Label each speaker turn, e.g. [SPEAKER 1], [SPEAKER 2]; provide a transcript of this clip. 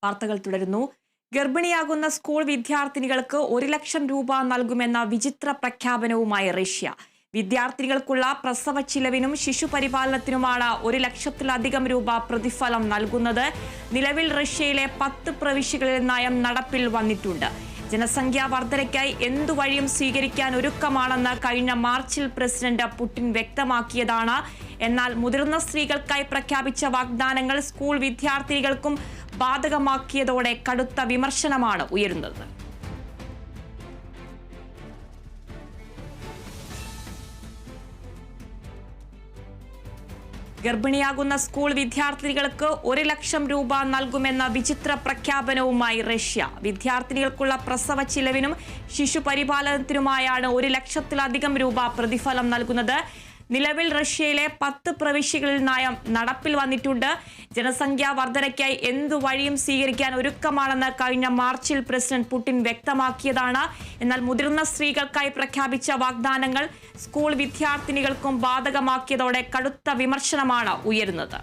[SPEAKER 1] വാർത്തകൾ തുടരുന്നു. ഗർഭിണിയാകുന്ന സ്കൂൾ വിദ്യാർത്ഥിനികൾക്ക് 1,00,000 രൂപ നൽകുമെന്ന വിചിത്ര പ്രഖ്യാപനവുമായി റഷ്യ. വിദ്യാർത്ഥിനികൾക്കുള്ള പ്രസവ ചിലവിനും ശിശുപരിപാലനത്തിനുമാണ് 1,00,000-ലധികം രൂപ പ്രതിഫലം നൽകുന്നത്. നിലവിൽ റഷ്യയിലെ 10 പ്രവിശ്യകളിൽ നയം നടപ്പിൽ വന്നിട്ടുണ്ട്. ജനസംഖ്യാ വർധനയ്ക്കായി എന്തു വഴിയും സ്വീകരിക്കാൻ ഒരുക്കമാണെന്ന് കഴിഞ്ഞ മാർച്ചിൽ പ്രസിഡന്റ് പുടിൻ വ്യക്തമാക്കിയതാണ്. എന്നാൽ മുതിർന്ന സ്ത്രീകൾക്കായി പ്രഖ്യാപിച്ച വാഗ്ദാനങ്ങൾ സ്കൂൾ വിദ്യാർത്ഥിനികൾക്കും ബാധകമാക്കിയതോടെ കടുത്ത വിമർശനമാണ് ഉയരുന്നത്. ഗർഭിണിയാകുന്ന സ്കൂൾ വിദ്യാർത്ഥിനികൾക്ക് 1,00,000 രൂപ നൽകുമെന്ന വിചിത്ര പ്രഖ്യാപനവുമായി റഷ്യ. വിദ്യാർത്ഥിനികൾക്കുള്ള പ്രസവ ചിലവിനും ശിശുപരിപാലനത്തിനുമായാണ് 1,00,000-ലധികം രൂപ പ്രതിഫലം നൽകുന്നത്. നിലവിൽ റഷ്യയിലെ 10 പ്രവിശ്യകളിൽ നയം നടപ്പിൽ വന്നിട്ടുണ്ട്. ജനസംഖ്യാ വർധനയ്ക്കായി എന്തു വഴിയും സ്വീകരിക്കാൻ ഒരുക്കമാണെന്ന് കഴിഞ്ഞ മാർച്ചിൽ പ്രസിഡന്റ് പുടിൻ വ്യക്തമാക്കിയതാണ്. എന്നാൽ മുതിർന്ന സ്ത്രീകൾക്കായി പ്രഖ്യാപിച്ച വാഗ്ദാനങ്ങൾ സ്കൂൾ വിദ്യാർത്ഥിനികൾക്കും ബാധകമാക്കിയതോടെ കടുത്ത വിമർശനമാണ് ഉയരുന്നത്.